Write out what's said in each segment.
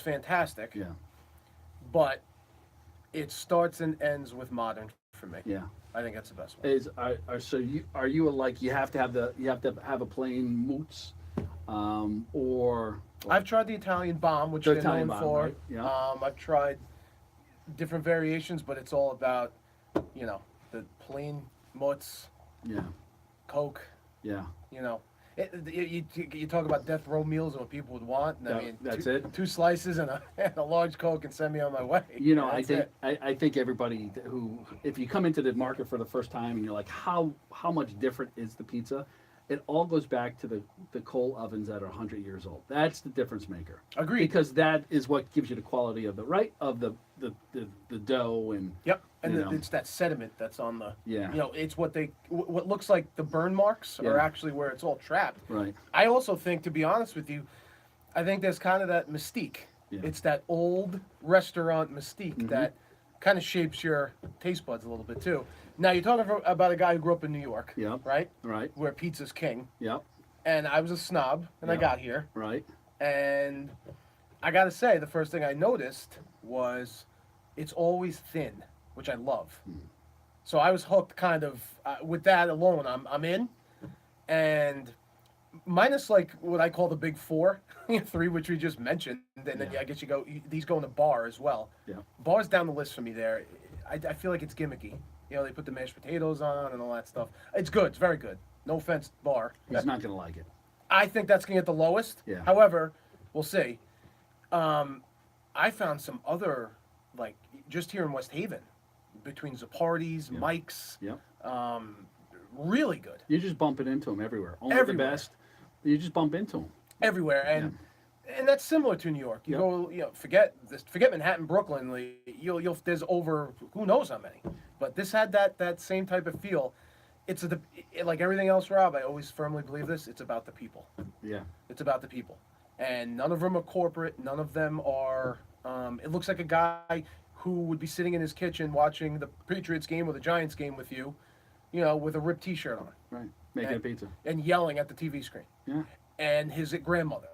fantastic. Yeah. But it starts and ends with modern for me. Yeah. I think that's the best one. So you like you have to have a plain mousse, or I've tried the Italian bomb, which the they're Italian known bomb, for. right? Yeah. I've tried different variations, but it's all about, the plain mozz, Yeah. Coke. Yeah. You know, you talk about death row meals and what people would want. And I mean, That's two, it. two slices and and a large Coke and send me on my way. I That's think it. I think everybody who, if you come into the market for the first time and you're like, how much different is the pizza? It all goes back to the coal ovens that are 100 years old. That's the difference maker. Agreed. Because that is what gives you the quality of the dough and Yep, and you know. it's that sediment that's on the. Yeah. It's what looks like the burn marks are Yeah. actually where it's all trapped. Right. I also think, to be honest with you, I think there's kind of that mystique. Yeah. It's that old restaurant mystique that kind of shapes your taste buds a little bit too. Now you're talking about a guy who grew up in New York, Yep. right? Right. Where pizza's king. Yep. And I was a snob, and I Yep. got here, Right. and I gotta say, the first thing I noticed was it's always thin, which I love. So I was hooked, kind of with that alone. I'm in, and minus like what I call the big four, three which we just mentioned, and then Yeah. I guess these go in the bar as well. Yeah. Bar's down the list for me there. I feel like it's gimmicky. They put the mashed potatoes on and all that stuff. It's good. It's very good. No offense, bar. He's not gonna like it. I think that's going to get the lowest. Yeah. However, we'll see. I found some other, like, just here in West Haven, between Zapardi's, Mike's, Yep. really good. You're just bumping into them everywhere. Only Everywhere. the best. You just bump into them. Everywhere. And that's similar to New York. You go, forget Manhattan, Brooklyn. You'll there's over who knows how many. But this had that same type of feel. It's like everything else, Rob. I always firmly believe this. It's about the people. Yeah. It's about the people, and none of them are corporate. None of them are. It looks like a guy who would be sitting in his kitchen watching the Patriots game or the Giants game with you, with a ripped T-shirt on. Right. Making a pizza. And yelling at the TV screen. Yeah. And his grandmother,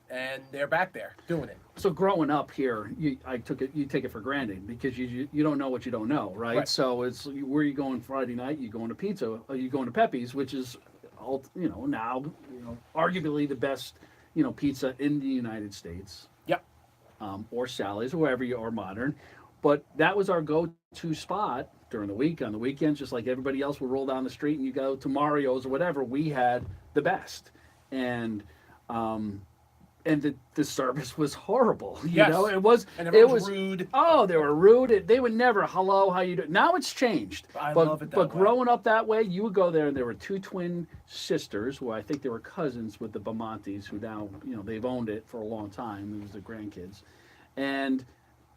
and they're back there doing it. So growing up here, you take it for granted because you don't know what you don't know, right? So it's where are you going Friday night? You going to pizza? Or you going to Pepe's, which is, now arguably the best pizza in the United States. Yep. Or Sally's, or wherever you are modern, but that was our go-to spot during the week. On the weekends, just like everybody else would roll down the street and you go to Mario's or whatever, we had the best, and the service was horrible. Yes. It was. And it everyone was was rude. Oh, they were rude. They would never hello, how you doing. Now it's changed. I love it that But way. growing up that way, you would go there, and there were two twin sisters who I think they were cousins with the Bamontes, who now they've owned it for a long time. It was their grandkids, and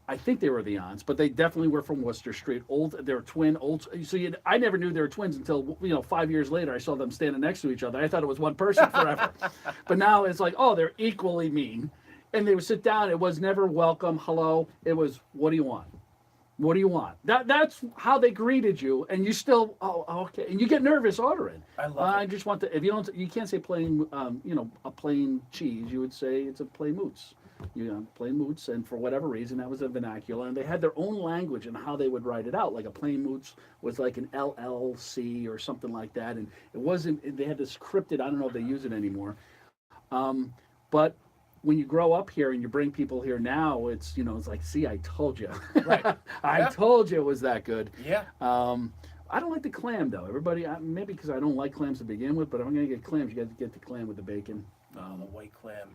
I think they were the aunts, but they definitely were from Worcester Street. They were twin. So I never knew they were twins until 5 years later. I saw them standing next to each other. I thought it was one person forever, but now it's like, oh, they're equally mean. And they would sit down. It was never welcome, hello. It was, what do you want? What do you want? That's how they greeted you, and you still, oh, okay, and you get nervous ordering. I love it. I just want if you can't say plain, a plain cheese. You would say it's a plain mousse. Plain mousse, and for whatever reason, that was a vernacular, and they had their own language and how they would write it out. Like a plain mousse was like an LLC or something like that, and it wasn't. They had this scripted. I don't know if they use it anymore, but when you grow up here and you bring people here now, it's it's like, see, I told you, Right. I told you it was that good. Yeah. I don't like the clam though. Everybody, maybe because I don't like clams to begin with, but if I'm gonna get clams, you got to get the clam with the bacon. Oh, the white clam.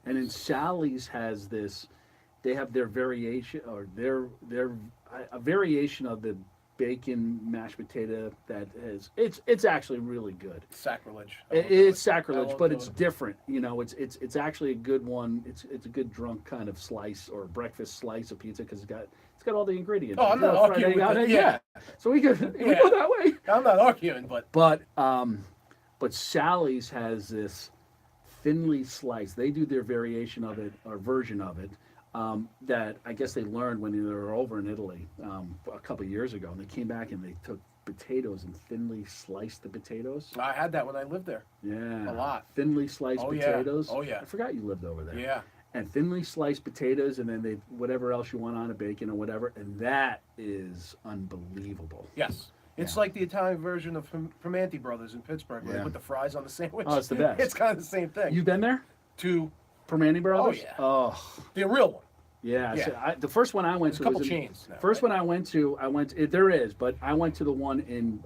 And then Sally's has this. They have their variation, or a variation of the bacon mashed potato that is. It's actually really good. Sacrilege. It's sacrilege, love but doing it's it. different. It's actually a good one. It's a good drunk kind of slice or breakfast slice of pizza because it's got all the ingredients. Oh, I'm not arguing with it. Yeah. So we go that way. I'm not arguing, but But Sally's has this thinly sliced. They do their variation of it or version of it that I guess they learned when they were over in Italy a couple of years ago, and they came back and they took potatoes and thinly sliced the potatoes. I had that when I lived there. Yeah, A lot. Thinly sliced Oh, yeah. potatoes. Oh, yeah. I forgot you lived over there. Yeah. and thinly sliced potatoes, and then they whatever else you want on it, bacon or whatever, and that is unbelievable. Yes. It's Yeah. like the Italian version of Primanti Brothers in Pittsburgh, where Yeah. they put the fries on the sandwich. Oh, it's the best. It's kind of the same thing. You've been there, To Permane Brothers? yeah. Oh, the real one. yeah. Yeah. So the first one I went There's to a couple was in, chains now, first right? one I went to, there is, but I went to the one in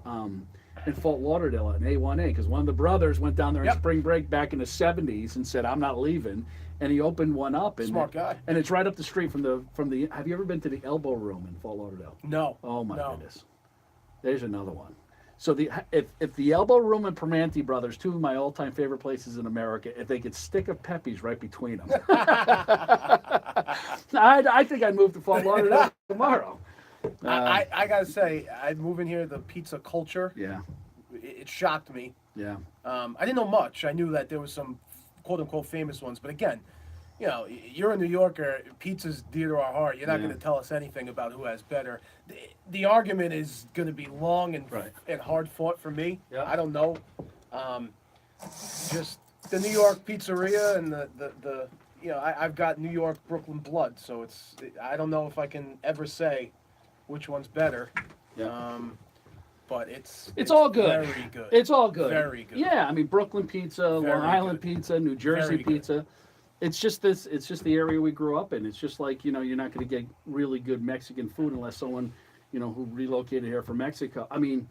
Fort Lauderdale at A1A because one of the brothers went down there Yep. in spring break back in the '70s and said, "I'm not leaving," and he opened one up. And Smart guy. And it's right up the street from the. Have you ever been to the Elbow Room in Fort Lauderdale? No. Oh my no. goodness, there's another one. So if the Elbow Room and Primanti Brothers, two of my all-time favorite places in America, if they could stick a Pepe's right between them, I think I'd move to Fort Lauderdale tomorrow. I gotta say, I move in here. The pizza culture, Yeah, it shocked me. yeah, I didn't know much. I knew that there was some quote unquote famous ones, but again, you know, you're a New Yorker. Pizza's dear to our heart. You're not Yeah. going to tell us anything about who has better. The argument is going to be long and Right. and hard fought for me. Yeah. I don't know. Just the New York pizzeria and the you know, I've got New York Brooklyn blood, so I don't know if I can ever say which one's better. yeah. But it's all good. Very good. It's all good. Very good. Yeah, I mean Brooklyn pizza, Very Long Island good. pizza, New Jersey Very good. pizza. It's just the area we grew up in. It's just like, you know, you're not going to get really good Mexican food unless someone, you know, who relocated here from Mexico. I mean,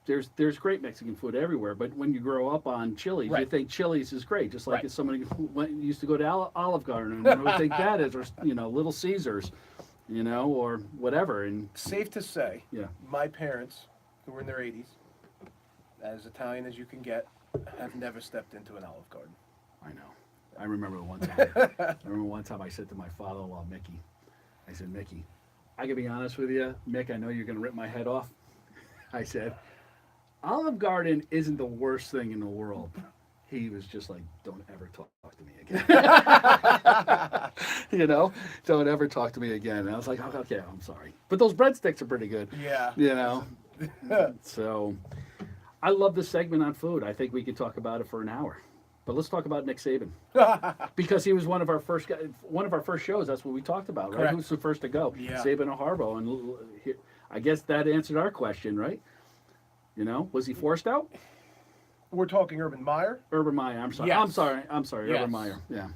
there's great Mexican food everywhere, but when you grow up on Chili's, you Right. think Chili's is great, just like Right. if somebody who used to go to Olive Garden and would think that is, or you know, Little Caesars, you know, or whatever. And Safe to say, yeah, my parents, who were in their 80s, as Italian as you can get, have never stepped into an Olive Garden. I know. I remember one time. I said to my father-in-law, Mickey, I said, Mickey, I can be honest with you, Mick. I know you're going to rip my head off. I said, Olive Garden isn't the worst thing in the world. He was just like, don't ever talk to me again. You know, don't ever talk to me again. And I was like, oh, okay, I'm sorry. But those breadsticks are pretty good. Yeah. You know, so I love this segment on food. I think we could talk about it for an hour. But let's talk about Nick Saban because he was one of our first shows. That's what we talked about, right? Correct. Who's the first to go? Yeah. Saban or Harbaugh? And I guess that answered our question, right? You know, was he forced out? We're talking Urban Meyer. Urban Meyer. I'm sorry. Yes. I'm sorry. Yes. Urban Meyer. Yeah.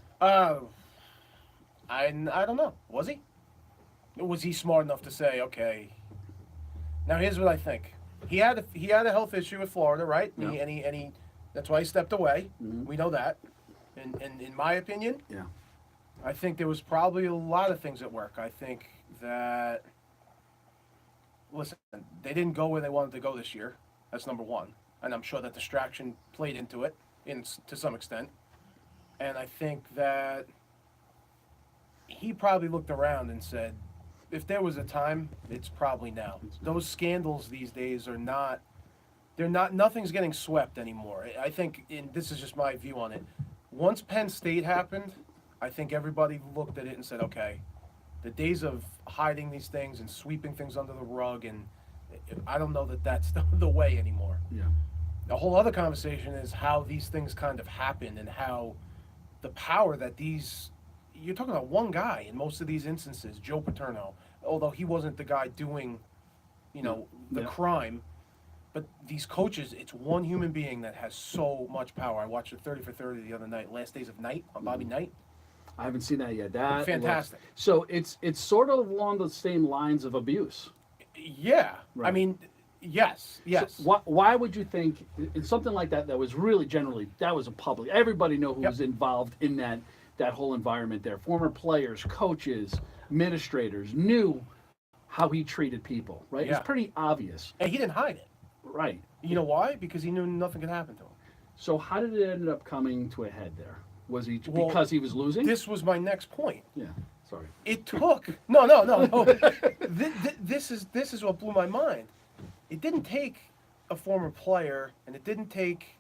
I don't know. Was he? Was he smart enough to say, okay? Now here's what I think. He had a health issue with Florida, right? Yeah. And he that's why he stepped away. Mhm. We know that. And in my opinion, Yeah. I think there was probably a lot of things at work. I think that, listen, they didn't go where they wanted to go this year. That's number one. And I'm sure that distraction played into it to some extent. And I think that he probably looked around and said, if there was a time, it's probably now. Those scandals these days are not, nothing's getting swept anymore. I think, and this is just my view on it, once Penn State happened, I think everybody looked at it and said, okay, the days of hiding these things and sweeping things under the rug, and I don't know that that's the way anymore. Yeah. The whole other conversation is how these things kind of happen and how the power that you're talking about one guy in most of these instances, Joe Paterno, although he wasn't the guy doing, the Yeah. crime, but these coaches, it's one human being that has so much power. I watched the 30 for 30 the other night, Last Days of Night on Bobby Knight. I haven't seen that yet. That Fantastic. So it's sort of along the same lines of abuse. Yeah. Right. I mean, yes. So why would you think in something like that was really that was a public, everybody knew who Yep. was involved in that whole environment there. Former players, coaches, administrators knew how he treated people, right? Yeah. It's pretty obvious. And he didn't hide it. Right. You know why? Because he knew nothing could happen to him. So how did it end up coming to a head there? Was he Well, because he was losing? This was my next point. Yeah. Sorry. It took no. This is what blew my mind. It didn't take a former player, and it didn't take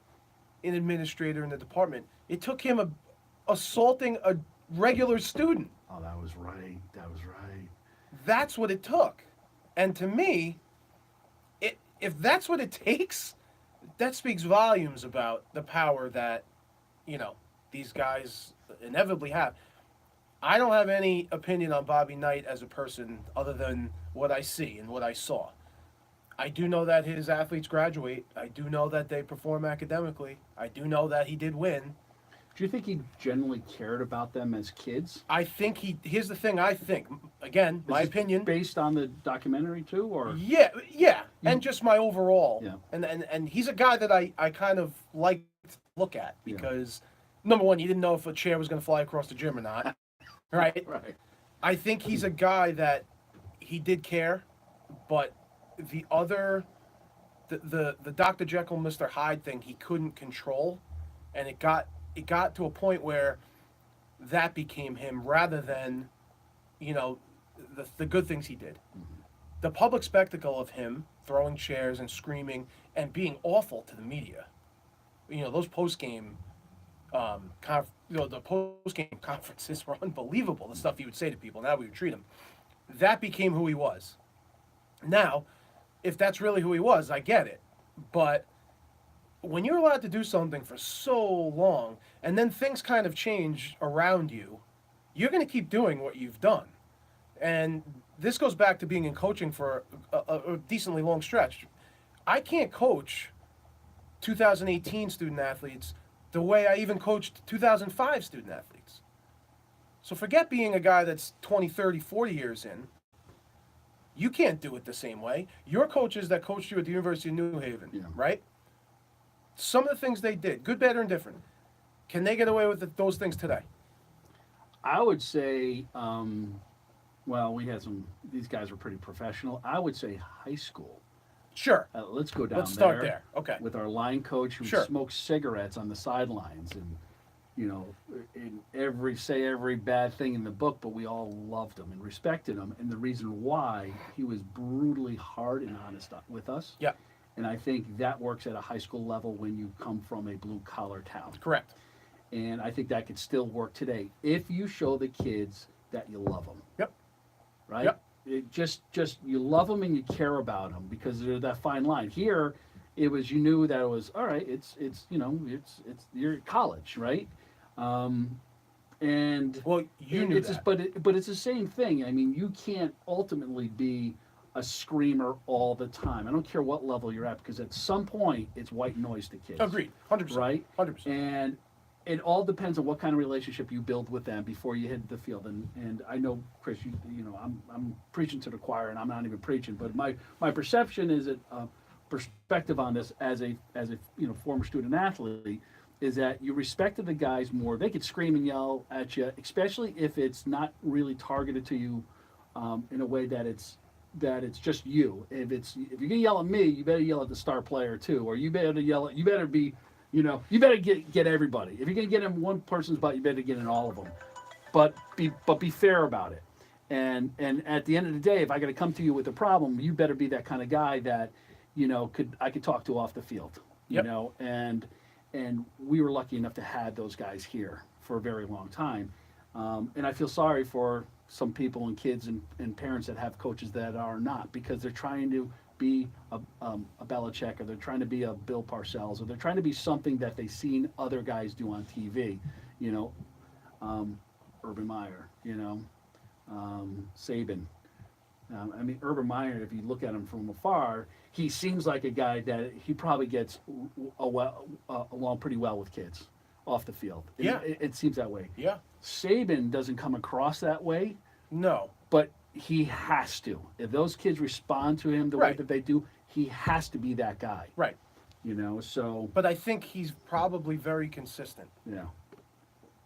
an administrator in the department. It took him assaulting a regular student. Oh, that was right. That was right. That's what it took. And to me, if that's what it takes, that speaks volumes about the power that, these guys inevitably have. I don't have any opinion on Bobby Knight as a person other than what I see and what I saw. I do know that his athletes graduate. I do know that they perform academically. I do know that he did win. Do you think he generally cared about them as kids? I think here's the thing I think. Again, Is my this opinion. based on the documentary too, or Yeah, yeah. And just my overall. Yeah. And he's a guy that I kind of like to look at because number one, you didn't know if a chair was gonna fly across the gym or not. Right? right? I think he's a guy that he did care, but the other the Dr. Jekyll, Mr. Hyde thing he couldn't control, and it got to a point where that became him rather than, you know, the good things he did. The public spectacle of him throwing chairs and screaming and being awful to the media. You know, those post game the post-game conferences were unbelievable. The stuff he would say to people, and how we would treat him. That became who he was. Now, if that's really who he was, I get it. But when you're allowed to do something for so long, and then things kind of change around you, you're going to keep doing what you've done. And this goes back to being in coaching for a decently long stretch. I can't coach 2018 student athletes the way I even coached 2005 student athletes. So forget being a guy that's 20, 30, 40 years in. You can't do it the same way. Your coaches that coached you at the University of New Haven, right? Some of the things they did, good, bad, or indifferent, can they get away with those things today? I would say, well, we had these guys were pretty professional. I would say high school. Sure. Let's go down Let's start there. Okay. With our line coach who smoked cigarettes on the sidelines and, you know, every bad thing in the book, but we all loved him and respected him. And the reason why, he was brutally hard and honest with us. Yeah. And I think that works at a high school level when you come from a blue-collar town. Correct. And I think that could still work today if you show the kids that you love them. Yep. Right? Yep. It just you love them and you care about them because there's that fine line. Here, it was you knew that it was all right. It's you know it's you're at college, right? And well, you knew that. But it's the same thing. I mean, you can't ultimately be a screamer all the time. I don't care what level you're at because at some point it's white noise to kids. Agreed, 100%. Right, 100%. And it all depends on what kind of relationship you build with them before you hit the field. And I know, Chris, you know, I'm preaching to the choir, and I'm not even preaching, but my perception is that perspective on this as a former student athlete is that you respected the guys more. They could scream and yell at you, especially if it's not really targeted to you in a way that it's just you. If you're gonna yell at me, you better yell at the star player too, or you better be. You know, you better get everybody. If you're gonna get in one person's butt, you better get in all of them. But be fair about it. And at the end of the day, if I got to come to you with a problem, you better be that kind of guy that, you know, I could talk to off the field. You know, and we were lucky enough to have those guys here for a very long time. And I feel sorry for some people and kids and parents that have coaches that are not because they're trying to be a Belichick, or they're trying to be a Bill Parcells, or they're trying to be something that they've seen other guys do on TV. You know, Urban Meyer, you know, Saban. I mean, Urban Meyer, if you look at him from afar, he seems like a guy that he probably gets along pretty well with kids off the field. Yeah. It seems that way. Yeah. Saban doesn't come across that way. No. But he has to. If those kids respond to him the way that they do, he has to be that guy. Right. You know, so. But I think he's probably very consistent. Yeah.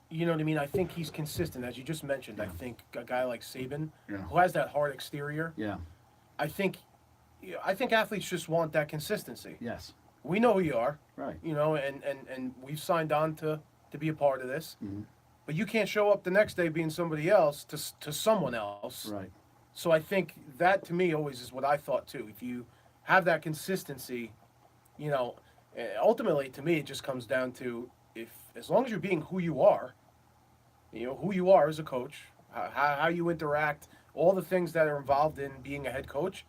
You know what I mean? I think he's consistent, as you just mentioned. I think a guy like Saban, Yeah. who has that hard exterior. Yeah. I think athletes just want that consistency. Yes. We know who you are. Right. You know, and we've signed on to be a part of this. Mm-hmm. But you can't show up the next day being somebody else to someone else. Right. So I think that to me always is what I thought too. If you have that consistency, you know, ultimately to me it just comes down to as long as you're being who you are, you know, who you are as a coach, how you interact, all the things that are involved in being a head coach,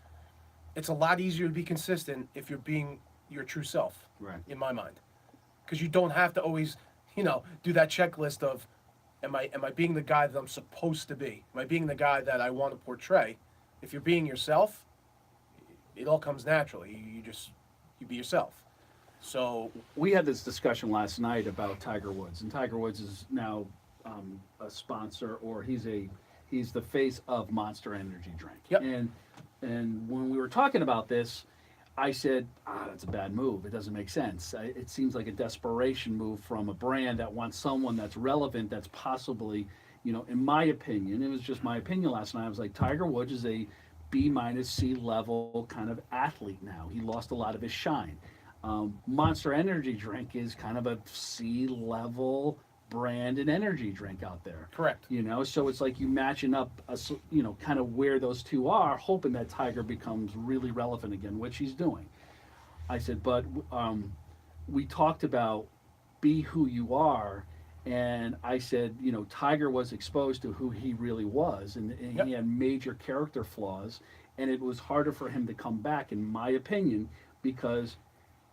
it's a lot easier to be consistent if you're being your true self. Right. In my mind, because you don't have to always, you know, do that checklist of Am I being the guy that I'm supposed to be? Am I being the guy that I want to portray? If you're being yourself, it all comes naturally. You be yourself. So We had this discussion last night about Tiger Woods, and Tiger Woods is now a sponsor, or he's the face of Monster Energy drink. Yep. And when we were talking about this, I said, that's a bad move. It doesn't make sense. It seems like a desperation move from a brand that wants someone that's relevant, that's possibly, in my opinion, it was just my opinion last night. I was like, Tiger Woods is a B minus C level kind of athlete now. He lost a lot of his shine. Monster Energy drink is kind of a C level brand and energy drink out there. correct. So it's like you matching up, kind of where those two are, hoping that Tiger becomes really relevant again, which he's doing. I said, but we talked about be who you are, and I said, Tiger was exposed to who he really was, and Yep. he had major character flaws, and it was harder for him to come back, in my opinion, because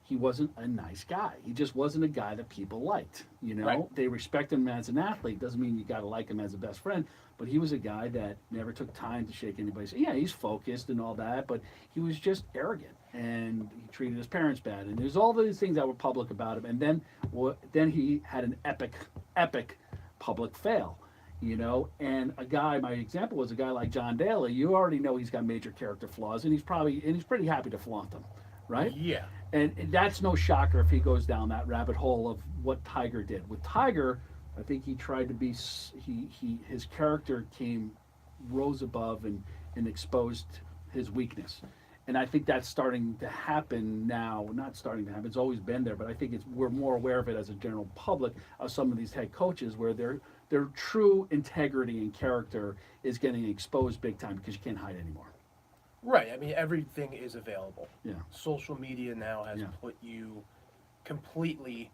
he wasn't a nice guy. He just wasn't a guy that people liked. Right. They respect him as an athlete. Doesn't mean you got to like him as a best friend. But he was a guy that never took time to shake anybody's. Yeah, he's focused and all that, but he was just arrogant, and he treated his parents bad. And there's all these things that were public about him. And then he had an epic public fail. And my example was a guy like John Daly. You already know he's got major character flaws, and he's pretty happy to flaunt them, right? Yeah. And that's no shocker if he goes down that rabbit hole of what Tiger did. With Tiger, I think he tried to be, his character rose above and exposed his weakness. And I think that's starting to happen now. Not starting to happen, it's always been there, but I think we're more aware of it as a general public of some of these head coaches where their true integrity and character is getting exposed big time because you can't hide anymore. Right. I mean, everything is available. Yeah. Social media now has Yeah. put you completely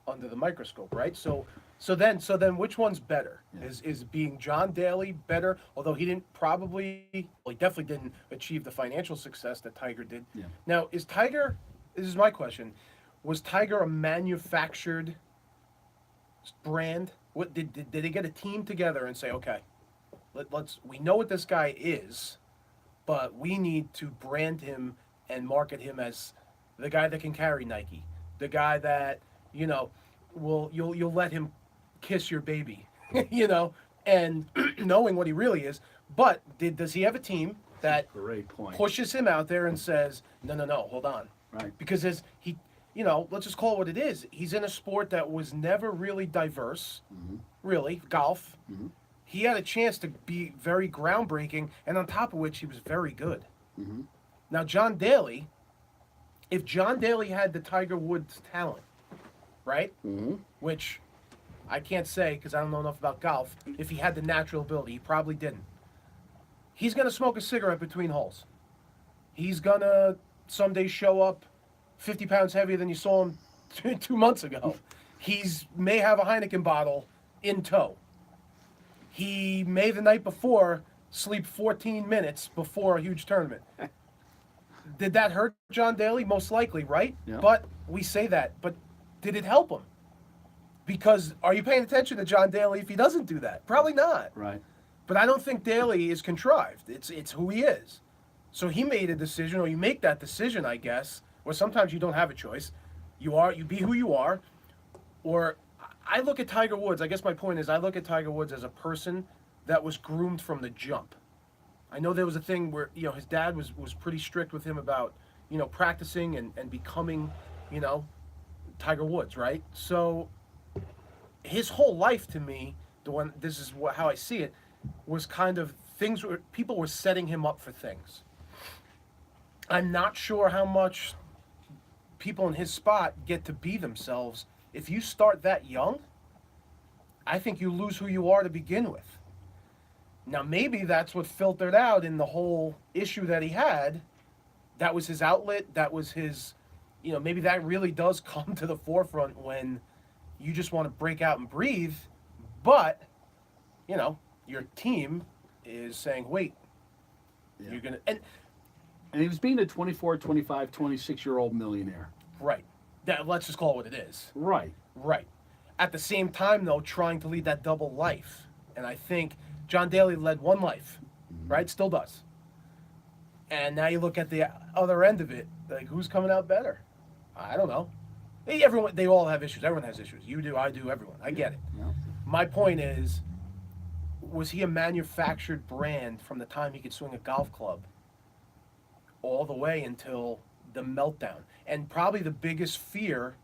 under the microscope, right? So then which one's better? Yeah. Is being John Daly better? Although he definitely didn't achieve the financial success that Tiger did. Yeah. Now, this is my question, was Tiger a manufactured brand? What did they get a team together and say, okay, we know what this guy is, but we need to brand him and market him as the guy that can carry Nike, the guy that you'll let him kiss your baby, and knowing what he really is. But does he have a team that Great point. pushes him out there and says, no, hold on, Right. because let's just call it what it is. He's in a sport that was never really diverse, really, golf. Mhm. He had a chance to be very groundbreaking, and on top of which, he was very good. Mm-hmm. Now, John Daly, if John Daly had the Tiger Woods talent, right? Mm-hmm. Which I can't say because I don't know enough about golf. If he had the natural ability, he probably didn't. He's going to smoke a cigarette between holes. He's going to someday show up 50 pounds heavier than you saw him 2 months ago. May have a Heineken bottle in tow. He may the night before sleep 14 minutes before a huge tournament. Did that hurt John Daly? Most likely, right? Yeah. But we say that. But did it help him? Because are you paying attention to John Daly if he doesn't do that? Probably not. Right. But I don't think Daly is contrived. It's who he is. So he made a decision, or you make that decision, I guess, or sometimes you don't have a choice. You be who you are, or I look at Tiger Woods. I guess my point is I look at Tiger Woods as a person that was groomed from the jump. I know there was a thing where his dad was pretty strict with him about practicing and becoming Tiger Woods, right? So his whole life to me, how I see it, was kind of things where people were setting him up for things. I'm not sure how much people in his spot get to be themselves. If you start that young, I think you lose who you are to begin with. Now, maybe that's what filtered out in the whole issue that he had. That was his outlet. That was his, maybe that really does come to the forefront when you just want to break out and breathe. But, your team is saying, wait, Yeah. you're going to, And he was being a 24, 25, 26-year-old millionaire. right. Let's just call it what it is. Right. Right. At the same time, though, trying to lead that double life. And I think John Daly led one life, right? Still does. And now you look at the other end of it, like who's coming out better? I don't know. They all have issues. Everyone has issues. You do, I do, everyone. I get it. Yeah. My point is, was he a manufactured brand from the time he could swing a golf club all the way until the meltdown? And probably the biggest fear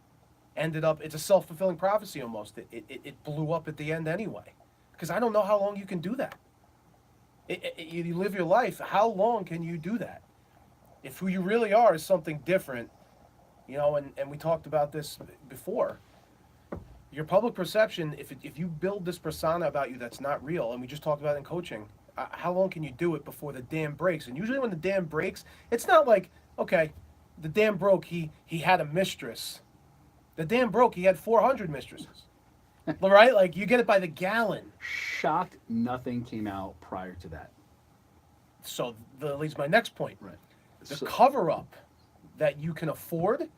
ended up, it's a self-fulfilling prophecy almost. It blew up at the end anyway. Because I don't know how long you can do that. You live your life, how long can you do that? If who you really are is something different, you know, and we talked about this before, your public perception, if you build this persona about you that's not real, and we just talked about it in coaching, how long can you do it before the dam breaks? And usually when the dam breaks, it's not like, okay, the dam broke, he had a mistress. The dam broke, he had 400 mistresses. Right? Like, you get it by the gallon. Shocked nothing came out prior to that. So that leads my next point. Right. The So- cover-up that you can afford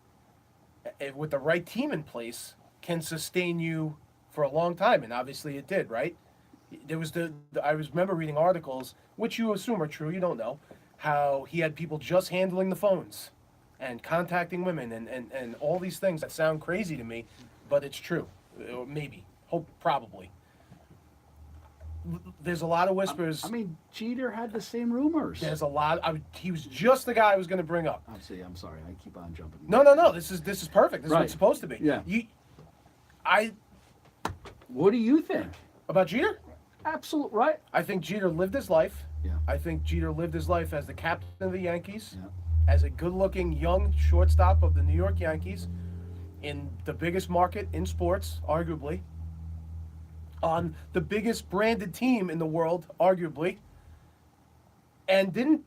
with the right team in place can sustain you for a long time, and obviously it did, right? There was I remember reading articles, which you assume are true, you don't know, how he had people just handling the phones and contacting women and all these things that sound crazy to me, but it's true. Or maybe. Hope, probably. There's a lot of whispers. I mean, Jeter had the same rumors. There's a lot. He was just the guy I was going to bring up. I'm sorry. I keep on jumping. No. This is perfect. This is what Right. it's supposed to be. Yeah. What do you think? About Jeter? Absolute right. I think Jeter lived his life. Yeah. I think Jeter lived his life as the captain of the Yankees, Yeah. as a good-looking young shortstop of the New York Yankees, in the biggest market in sports, arguably, on the biggest branded team in the world, arguably, and didn't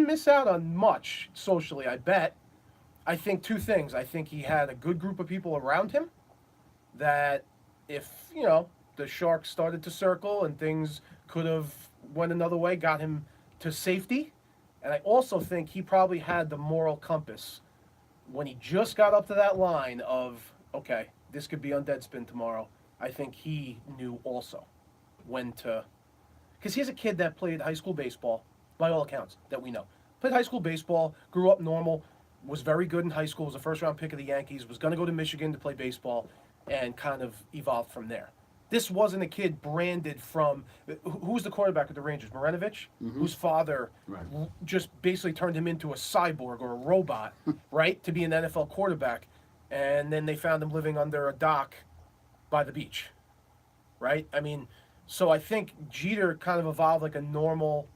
miss out on much socially, I bet. I think two things. I think he had a good group of people around him that if, you know, the Sharks started to circle and things could have went another way, got him to safety. And I also think he probably had the moral compass when he just got up to that line of, okay, this could be on Deadspin tomorrow. I think he knew also when to, because he's a kid that played high school baseball, by all accounts, that we know. Played high school baseball, grew up normal, was very good in high school, was a first-round pick of the Yankees, was going to go to Michigan to play baseball, and kind of evolved from there. This wasn't a kid branded from, who's the quarterback of the Rangers, Marinovich, whose father Right. just basically turned him into a cyborg or a robot, right, to be an NFL quarterback. And then they found him living under a dock by the beach, right? I mean, so I think Jeter kind of evolved like a normal,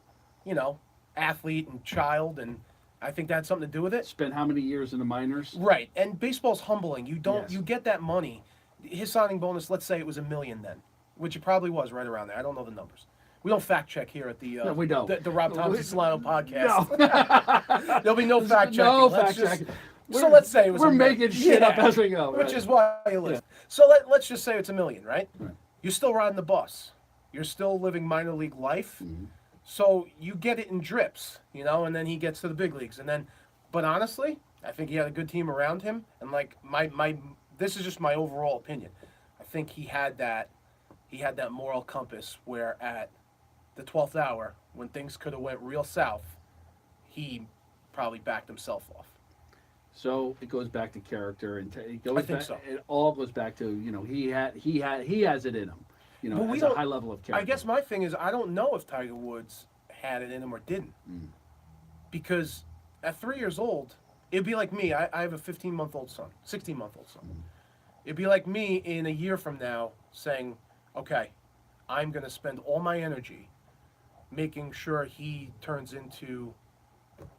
you know, athlete and child, and I think that had something to do with it. Spent how many years in the minors? Right, and baseball's humbling. You don't, Yes. you get that money. His signing bonus, let's say it was $1 million then, which it probably was right around there. I don't know the numbers. We don't fact check here at the No, we don't. the Rob Thompson Solano podcast. No. There'll be no fact checking. No Let's fact just- checking. So let's say it was. We're $1 million. making shit up as we go. Which right. is why you listen. So let's just say it's $1 million, right? Right. You're still riding the bus. You're still living minor league life. Mm-hmm. So you get it in drips, you know, and then he gets to the big leagues. And then, but honestly, I think he had a good team around him. And like this is just my overall opinion. I think he had that moral compass where at the 12th hour, when things could have went real south, he probably backed himself off. So it goes back to character, and it goes I think back, so. It all goes back to, you know, he has it in him, you know, But we as a don't- high level of character. I guess my thing is I don't know if Tiger Woods had it in him or didn't. Because at 3 years old, it'd be like me. I have a 15-month-old son, 16-month-old son. It'd be like me in a year from now saying, okay, I'm going to spend all my energy making sure he turns into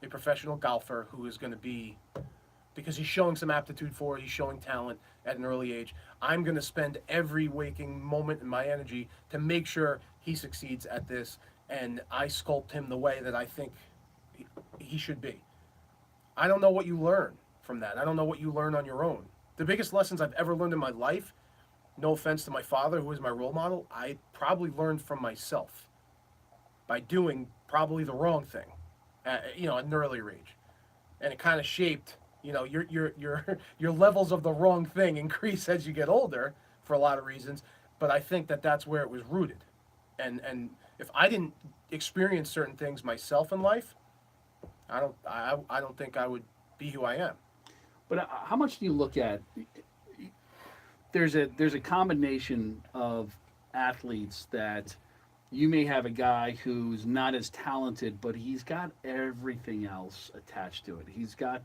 a professional golfer who is going to be, because he's showing some aptitude for it, he's showing talent at an early age. I'm going to spend every waking moment in my energy to make sure he succeeds at this, and I sculpt him the way that I think he should be. I don't know what you learn from that. I don't know what you learn on your own. The biggest lessons I've ever learned in my life, no offense to my father, who is my role model, I probably learned from myself by doing probably the wrong thing, you know, at an earlier age. And it kind of shaped, you know, your levels of the wrong thing increase as you get older, for a lot of reasons, but I think that that's where it was rooted. And if I didn't experience certain things myself in life, I don't think I would be who I am. But how much do you look at? There's a combination of athletes that you may have a guy who's not as talented, but he's got everything else attached to it. He's got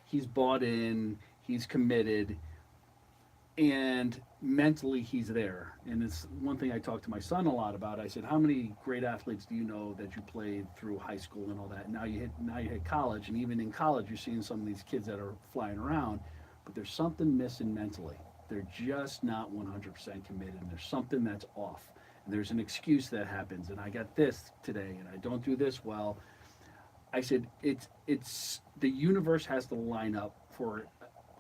he's bought in, he's committed, and mentally he's there. And it's one thing I talk to my son a lot about. I said, how many great athletes do you know that you played through high school and all that? Now you hit college, and even in college you're seeing some of these kids that are flying around, but there's something missing mentally. They're just not 100% committed, and there's something that's off. And there's an excuse that happens, and I got this today, and I don't do this well. I said, it's the universe has to line up for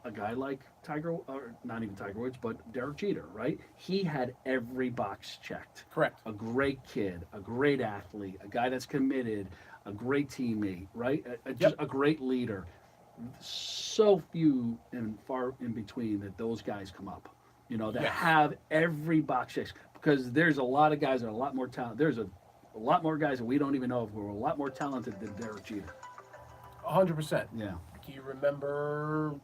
a guy like Tiger, or not even Tiger Woods, but Derek Jeter, right? He had every box checked. Correct. A great kid, a great athlete, a guy that's committed, a great teammate, right? Just a great leader. So few and far in between that those guys come up, that have every box checked. Because there's a lot of guys that are a lot more talented. There's a lot more guys that we don't even know of who are a lot more talented than Derek Jeter. 100%. Yeah. Do you remember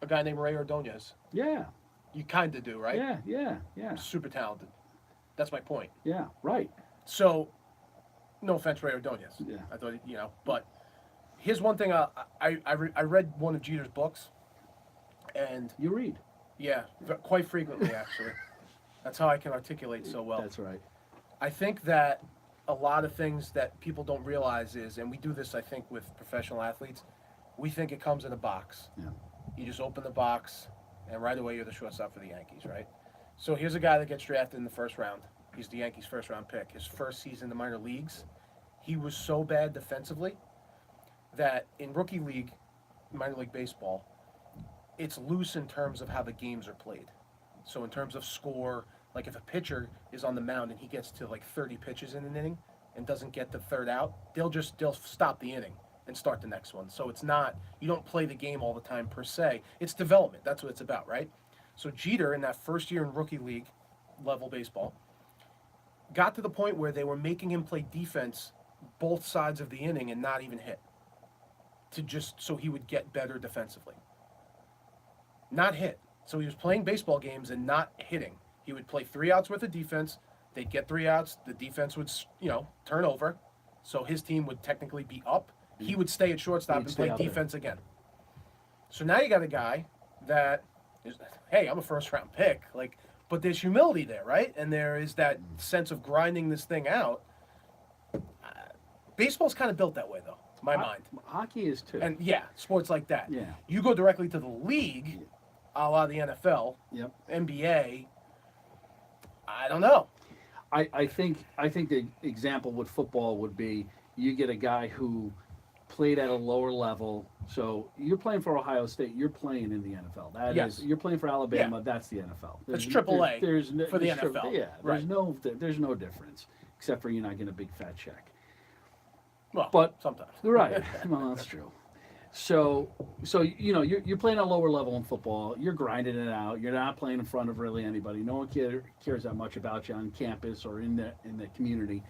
a guy named Ray Ordonez? Yeah. You kind of do, right? Yeah. Super talented. That's my point. Yeah, right. So, no offense, Ray Ordonez. Yeah. I thought, but here's one thing. I read one of Jeter's books, and You read. yeah, quite frequently actually. That's how I can articulate so well. That's right. I think that a lot of things that people don't realize is, and we do this, I think, with professional athletes, we think it comes in a box. Yeah. You just open the box, and right away you're the shortstop for the Yankees, right? So here's a guy that gets drafted in the first round. He's the Yankees' first-round pick. His first season in the minor leagues, he was so bad defensively that in rookie league, minor league baseball, it's loose in terms of how the games are played. So in terms of score, like if a pitcher is on the mound and he gets to like 30 pitches in an inning and doesn't get the third out, they'll stop the inning and start the next one. So it's not, you don't play the game all the time per se. It's development. That's what it's about, right? So Jeter in that first year in rookie league level baseball got to the point where they were making him play defense both sides of the inning and not even hit, to just so he would get better defensively. Not hit. So he was playing baseball games and not hitting. He would play 3 outs worth of defense. They'd get 3 outs. The defense would, turn over. So his team would technically be up. He would stay at shortstop and play defense again. So now you got a guy that is, hey, I'm a first-round pick. But there's humility there, right? And there is that sense of grinding this thing out. Baseball's kind of built that way, though, to my mind. Hockey is too. And yeah, sports like that. Yeah. You go directly to the league, a la the NFL, NBA. I don't know. I think the example with football would be you get a guy who played at a lower level. So you're playing for Ohio State. You're playing in the NFL. You're playing for Alabama. That's the NFL. That's AAA for the NFL. There's no difference except for you're not getting a big fat check. Well, but sometimes. Right. Well, that's true. So you're playing at a lower level in football. You're grinding it out. You're not playing in front of really anybody. No one cares that much about you on campus or in the community.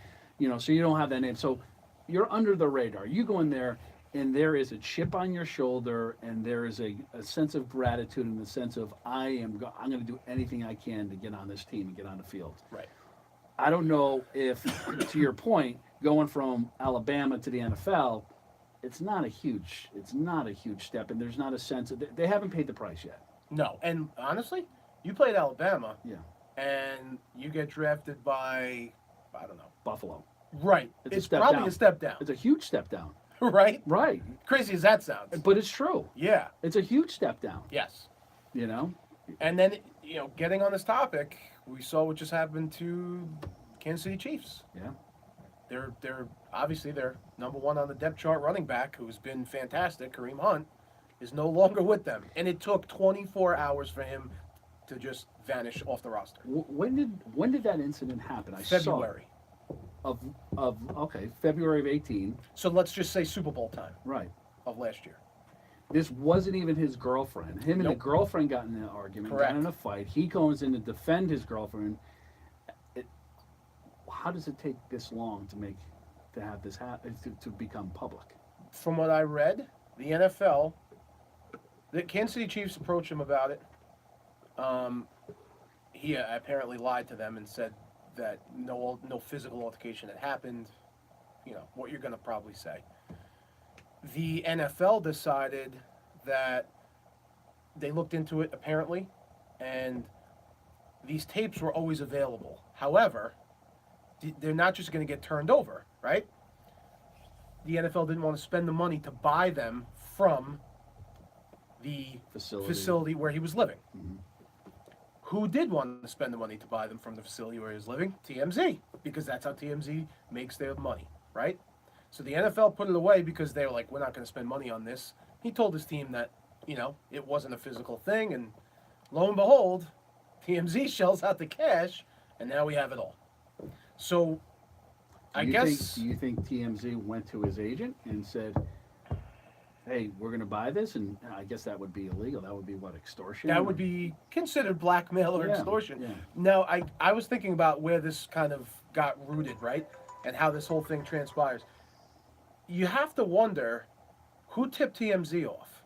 So you don't have that name. So you're under the radar. You go in there, and there is a chip on your shoulder, and there is a sense of gratitude and the sense of I'm going to do anything I can to get on this team and get on the field. Right. I don't know if, to your point, going from Alabama to the NFL, it's not a huge step, and there's not a sense of they haven't paid the price yet. No, and honestly, you played Alabama, and you get drafted by, I don't know, Buffalo. Right. It's probably a step down. It's a huge step down. Right? Right. Crazy as that sounds. But it's true. Yeah. It's a huge step down. Yes. And then, getting on this topic, we saw what just happened to Kansas City Chiefs. Yeah. They're obviously their number one on the depth chart running back, who's been fantastic, Kareem Hunt, is no longer with them. And it took 24 hours for him to just vanish off the roster. When did that incident happen? February. February of 18. So let's just say Super Bowl time. Right. Of last year. This wasn't even his girlfriend. Him and the Nope. girlfriend got in an argument, Correct. got in a fight. He goes in to defend his girlfriend. How does it take this long to have this happen to become public? From what I read, the NFL, the Kansas City Chiefs approached him about it. He apparently lied to them and said that no physical altercation had happened. You know what you're going to probably say. The NFL decided that they looked into it apparently, and these tapes were always available. However, they're not just going to get turned over, right? The NFL didn't want to spend the money to buy them from the facility where he was living. Mm-hmm. Who did want to spend the money to buy them from the facility where he was living? TMZ, because that's how TMZ makes their money, right? So the NFL put it away because they were like, we're not going to spend money on this. He told his team that, it wasn't a physical thing, and lo and behold, TMZ shells out the cash, and now we have it all. So, Do you think TMZ went to his agent and said, hey, we're going to buy this? And I guess that would be illegal. That would be what, extortion? That would be considered blackmail or extortion. Yeah. Now, I was thinking about where this kind of got rooted, right? And how this whole thing transpires. You have to wonder who tipped TMZ off.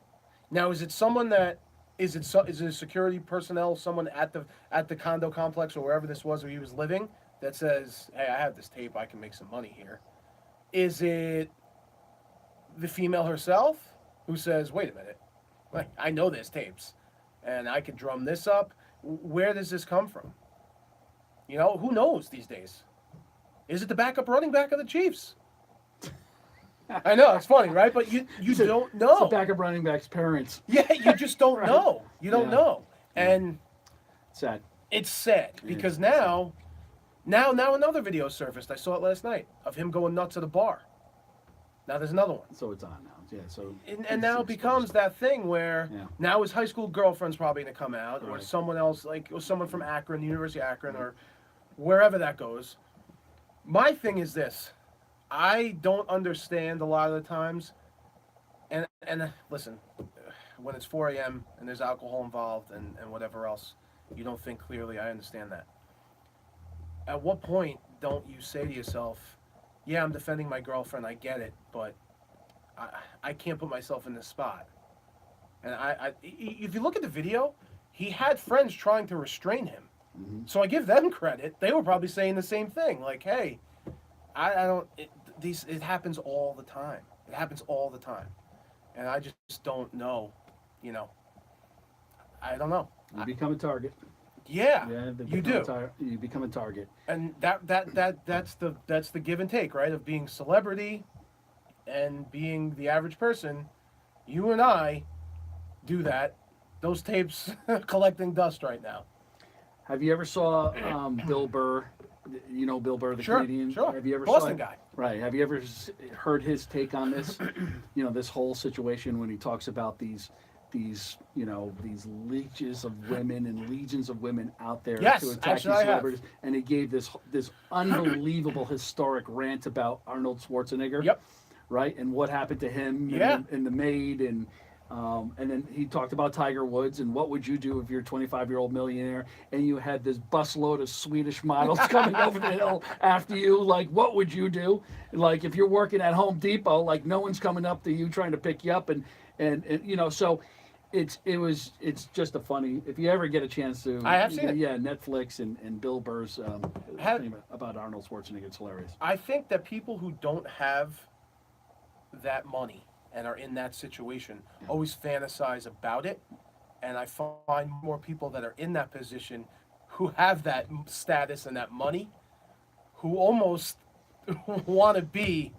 Now, is it someone that is it security personnel, someone at the condo complex or wherever this was where he was living that says, "Hey, I have this tape. I can make some money here." Is it the female herself who says, "Wait a minute, like I know there's tapes, and I could drum this up"? Where does this come from? Who knows these days? Is it the backup running back of the Chiefs? I know, it's funny, right? But you don't know. It's the backup running back's parents. Yeah, you just don't Right. know. You don't know. And Sad. it's sad because now another video surfaced. I saw it last night of him going nuts at a bar. Now there's another one. So it's on now. Yeah. So And now it becomes that thing where now his high school girlfriend's probably going to come out, or Right. someone else, or someone from Akron, the University of Akron, or wherever that goes. My thing is this. I don't understand a lot of the times, and listen, when it's 4 a.m. and there's alcohol involved and whatever else, you don't think clearly. I understand that. At what point don't you say to yourself, yeah, I'm defending my girlfriend, I get it, but I can't put myself in this spot. And if you look at the video, he had friends trying to restrain him. Mm-hmm. So I give them credit. They were probably saying the same thing, like, hey, I don't. It happens all the time. It happens all the time, and I just don't know. I don't know. You become a target. Yeah, they you become do. You become a target. And that's the give and take, right? Of being celebrity and being the average person. You and I do that. Those tapes collecting dust right now. Have you ever saw Bill Burr? You know Bill Burr, the comedian? Sure. Have you ever Boston saw guy. Right. Have you ever heard his take on this? This whole situation when he talks about these leeches of women and legions of women out there Yes, to attack actually these I have. celebrities. And he gave this unbelievable historic rant about Arnold Schwarzenegger. Yep. Right? And what happened to him and the maid and then he talked about Tiger Woods and what would you do if you're a 25-year-old millionaire and you had this busload of Swedish models coming over the hill after you. Like, what would you do? Like, if you're working at Home Depot, like no one's coming up to you trying to pick you up and so it's just a funny. If you ever get a chance to, I have seen it. Yeah, Netflix and Bill Burr's thing about Arnold Schwarzenegger. It's hilarious. I think that people who don't have that money and are in that situation always fantasize about it, and I find more people that are in that position who have that status and that money who almost want to be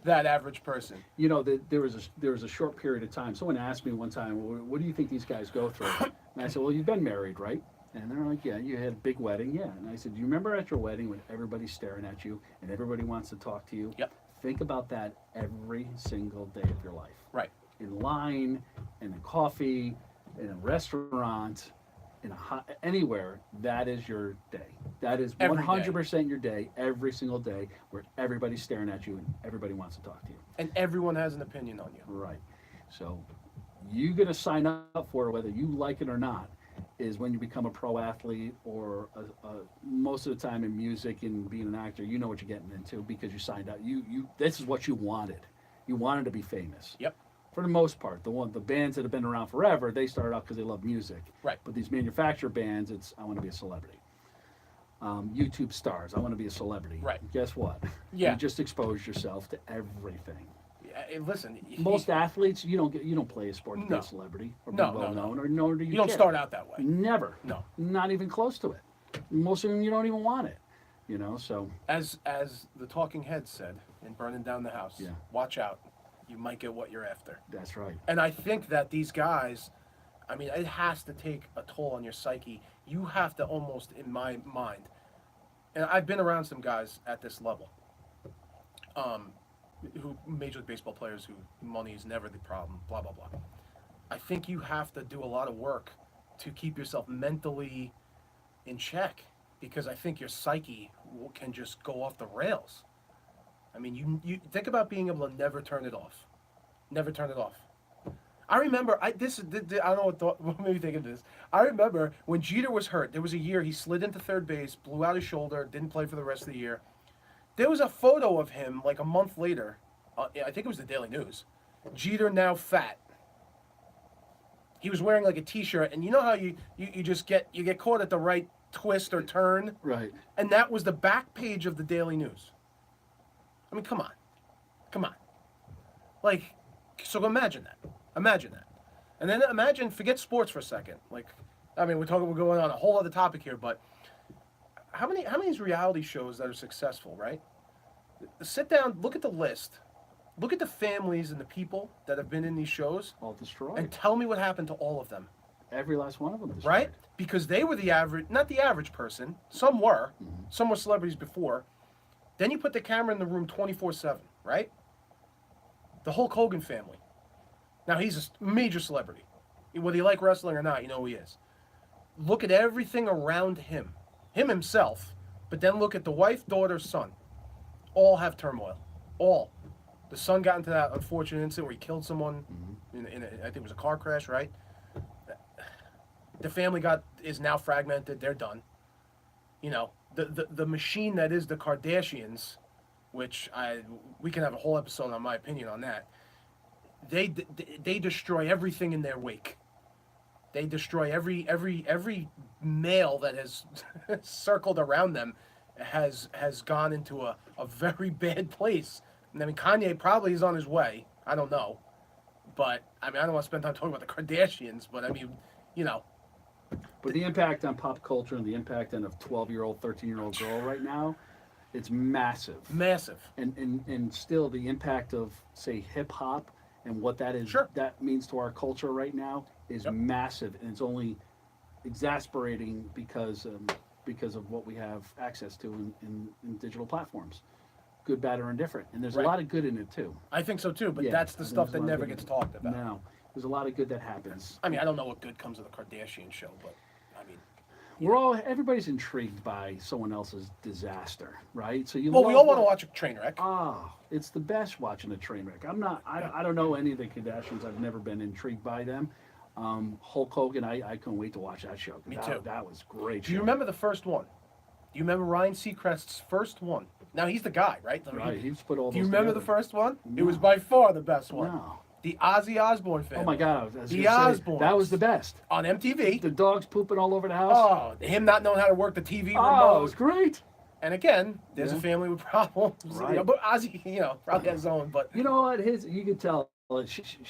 that average person. There was a short period of time. Someone asked me one time, well, "What do you think these guys go through?" And I said, "Well, you've been married, right?" And they're like, "Yeah, you had a big wedding, yeah." And I said, "Do you remember at your wedding when everybody's staring at you and everybody wants to talk to you?" Yep. Think about that every single day of your life. Right. In line, in a coffee, in a restaurant, anywhere. That is your day. That is Every 100% your day, every single day, where everybody's staring at you and everybody wants to talk to you. And everyone has an opinion on you. Right. So you're going to sign up for it, whether you like it or not, is when you become a pro athlete or most of the time in music and being an actor, you know what you're getting into because you signed up. This is what you wanted. You wanted to be famous. Yep. For the most part, the bands that have been around forever, they started out because they love music. Right. But these manufacturer bands, it's I want to be a celebrity. YouTube stars, I want to be a celebrity. Right. Guess what? Yeah. You just expose yourself to everything. Listen, Most athletes, you don't play a sport to be No. a celebrity or No, be no, well no. known, or nor do you. you don't care. start out that way. Never. No. Not even close to it. Most of them, you don't even want it. So As the talking head said in Burning Down the House, Yeah. watch out. You might get what you're after. that's right. And I think that these guys, I mean, it has to take a toll on your psyche. You have to almost, in my mind, and I've been around some guys at this level, who Major League Baseball players who money is never the problem, blah, blah, blah. I think you have to do a lot of work to keep yourself mentally in check because I think your psyche can just go off the rails. I mean, you think about being able to never turn it off. Never turn it off. I remember, I don't know what made me think of this. I remember when Jeter was hurt, there was a year he slid into third base, blew out his shoulder, didn't play for the rest of the year. There was a photo of him like a month later, I think it was the Daily News. Jeter now fat. He was wearing like a t-shirt, and you know how you just get caught at the right twist or turn? Right. And that was the back page of the Daily News. I mean, come on. Like, so imagine that. And then imagine, forget sports for a second. Like, I mean, we're going on a whole other topic here, but how many of these reality shows that are successful, right? Sit down, look at the list. Look at the families and the people that have been in these shows All destroyed. and tell me what happened to all of them, Every last one of them destroyed. right? Because they were the average, not the average person. Some were. Some were celebrities before. Then you put the camera in the room 24/7, right? The Hulk Hogan family. Now he's a major celebrity. Whether you like wrestling or not, you know who he is. Look at everything around him himself, but then look at the wife, daughter, son. All have turmoil. All. The son got into that unfortunate incident where he killed someone I think it was a car crash, right? The family is now fragmented. They're done. You know, the machine that is the Kardashians, which we can have a whole episode on my opinion on that. They destroy everything in their wake. They destroy every male that has circled around them has gone into a very bad place. And I mean, Kanye probably is on his way. I don't know. But, I mean, I don't want to spend time talking about the Kardashians, but I mean, you know. But the impact on pop culture and the impact on a 12-year-old, 13-year-old girl right now, it's massive. Massive. And still the impact of, say, hip-hop and what that is, Sure. that means to our culture right now is massive. And it's only exasperating because of what we have access to in digital platforms. Good, bad, or indifferent. And there's Right. a lot of good in it, too. I think so, too, but Yeah, that's the there's stuff a that lot of never good gets in it. talked about. No. There's a lot of good that happens. I mean, I don't know what good comes of the Kardashian show, but, I mean. Everybody's intrigued by someone else's disaster, right? So Well, we all want to watch a train wreck. It's the best watching a train wreck. I don't know any of the Kardashians. I've never been intrigued by them. Hulk Hogan, I couldn't wait to watch that show. Me too. That was great. Do you remember the first one? Do you remember Ryan Seacrest's first one? Now, he's the guy, right? Right, he's put all those Do you remember the together. first one? No. It was by far the best one. No. The Ozzy Osbourne family. Oh my God! I was The gonna say, Osbournes. that was the best. On MTV. The dogs pooping all over the house. Oh, him not knowing how to work the TV Oh, remote. it was great. And again, there's a Yeah. family with problems. Right. You know, but Ozzy, probably has his own. But You know what? You could tell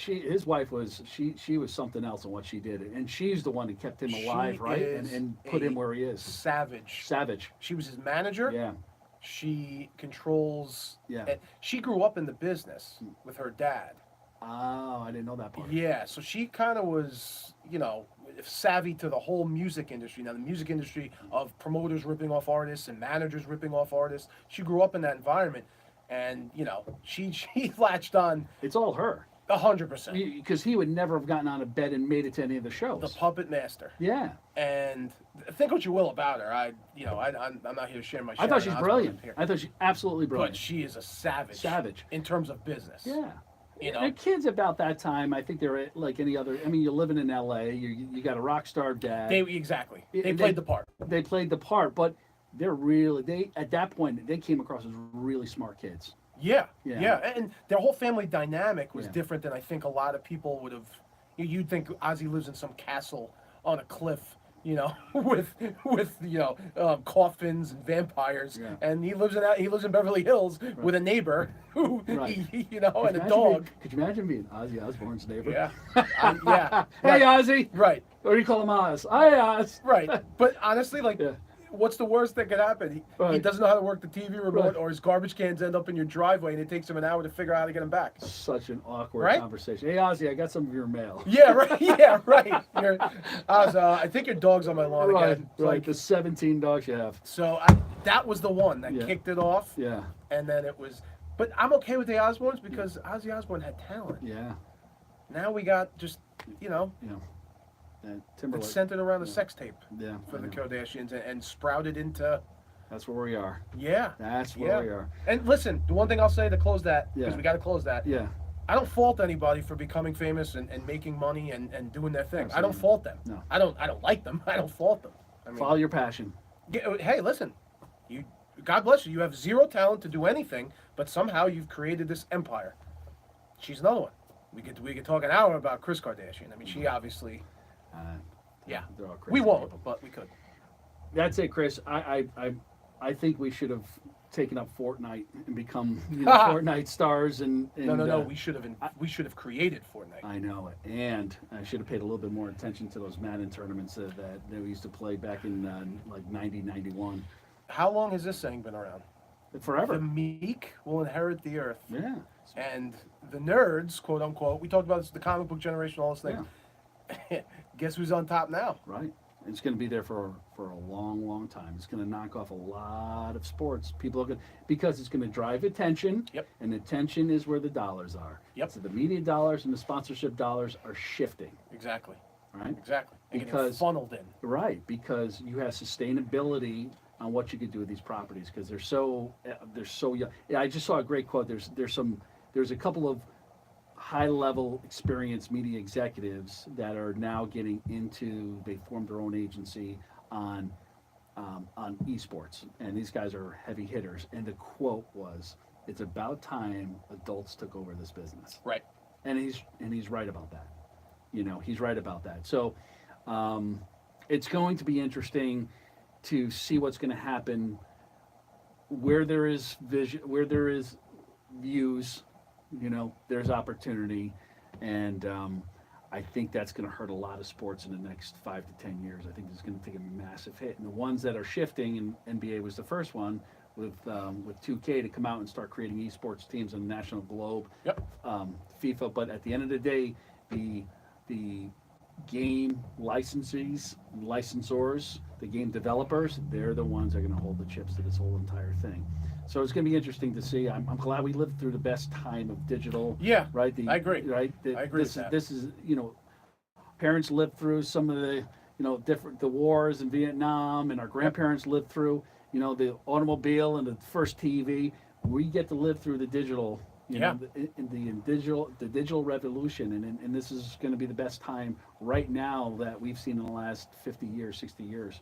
his wife was she was something else in what she did, and she's the one that kept him alive, She right? is And put him where he is. savage. Savage. She was his manager. Yeah. She controls. Yeah. and she grew up in the business with her dad. Oh, I didn't know that part. Yeah, so she kind of was, savvy to the whole music industry. Now, the music industry of promoters ripping off artists and managers ripping off artists. She grew up in that environment, and she latched on It's all her. 100%. Because he would never have gotten out of bed and made it to any of the shows. The puppet master. Yeah. And think what you will about her. I'm not here to share my. I thought Sharon she's Osbourne brilliant. here. I thought she's absolutely brilliant. But she is a savage. Savage. In terms of business. Yeah. You know, The kids about that time, I think they're like any other. I mean, you're living in L.A. You got a rock star dad. exactly. They And played the part. They played the part, but they at that point they came across as really smart kids. Yeah, Yeah. yeah, and their whole family dynamic was Yeah. different than I think a lot of people would have. You'd think Ozzy lives in some castle on a cliff, you know, with coffins and vampires, Yeah. and he lives in Beverly Hills with a neighbor who, Right. you know, and a dog. Could you imagine being Ozzy Osbourne's neighbor? Yeah, yeah. Hey, Right. Ozzy. Right, Or do you call him Oz? Hi, Oz. right. But honestly, like, Yeah. what's the worst that could happen? He Right. doesn't know how to work the TV remote, Right. or his garbage cans end up in your driveway, and it takes him an hour to figure out how to get them back. Such an awkward Right? conversation. Hey, Ozzy, I got some of your mail. Yeah, right. Yeah, right. I think your dog's on my lawn Right, again. It's right. like- The 17 dogs you have. so that was the one that Yeah. kicked it off, Yeah, and then it was. But I'm okay with the Osbournes because Ozzy Osbourne had talent. yeah. Now we got just, you know, Timberlake. it's centered around the Yeah. sex tape Yeah, for I the know. Kardashians and sprouted into, That's where we are. yeah. That's where Yeah. we are. And listen, the one thing I'll say to close that, because Yeah. we got to close that. Yeah, I don't fault anybody for becoming famous and making money and doing their thing. I don't Absolutely. fault them. No. I don't like them. I don't fault them. I mean, follow your passion. hey, listen, God bless you. You have zero talent to do anything, but somehow you've created this empire. She's another one. We could talk an hour about Kris Kardashian. I mean, she obviously, Uh, yeah. they're all crazy We won't, people. but we could. That's it, Chris. I think we should have taken up Fortnite and become Fortnite stars. And No. We should have created Fortnite. I know it, and I should have paid a little bit more attention to those Madden tournaments that we used to play back in like 90, 91. How long has this saying been around? Forever. The meek will inherit the earth, Yeah. and the nerds, quote unquote. We talked about this, the comic book generation, all this thing. Guess who's on top now? Right. It's going to be there for a long, long time. It's going to knock off a lot of sports. People are going because it's going to drive attention. Yep. And attention is where the dollars are. Yep. So the media dollars and the sponsorship dollars are shifting. Exactly. Right. Exactly. They're getting Because- funneled in. Right, because you have sustainability on what you could do with these properties because they're so young. Yeah, I just saw a great quote. There's a couple of high-level experienced media executives that are now getting into. They formed their own agency on esports, and these guys are heavy hitters. And the quote was, "It's about time adults took over this business." Right. And he's right about that. You know, he's right about that. So it's going to be interesting to see what's going to happen where there is vision, where there is views, you know, there's opportunity. And I think that's going to hurt a lot of sports in the next 5 to 10 years. I think it's going to take a massive hit. And the ones that are shifting, and NBA was the first one with 2K to come out and start creating esports teams on the national globe. Yep. FIFA, but at the end of the day, the game licensees, licensors, the game developers, they're the ones that are going to hold the chips to this whole entire thing. So it's going to be interesting to see. I'm glad we lived through the best time of digital. Yeah. Right. I agree. Right. I agree with that. This is parents lived through some of the the wars in Vietnam, and our grandparents lived through the automobile and the first TV. We get to live through the digital. The digital revolution, and this is going to be the best time right now that we've seen in the last 50 years, 60 years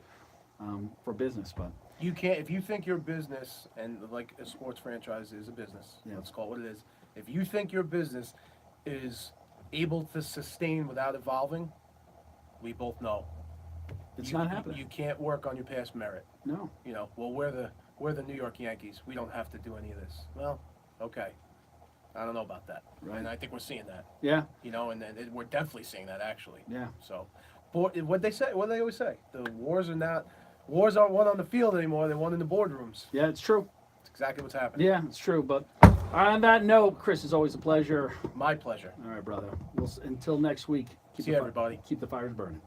for business. But You can't, if you think your business, and like a sports franchise is a business, Yeah. let's call it what it is. If you think your business is able to sustain without evolving, we both know it's you, not happening. You can't work on your past merit. No. Well, we're the New York Yankees. We don't have to do any of this. Well, okay. I don't know about that. Right. And I think we're seeing that. Yeah. And then we're definitely seeing that actually. Yeah. So, what they always say, the wars aren't won on the field anymore, they're won in the boardrooms. Yeah, it's true. It's exactly what's happening. Yeah, it's true. But on that note, Chris, it's always a pleasure. My pleasure. All right, brother. Until next week. See you, everybody. Keep the fires burning.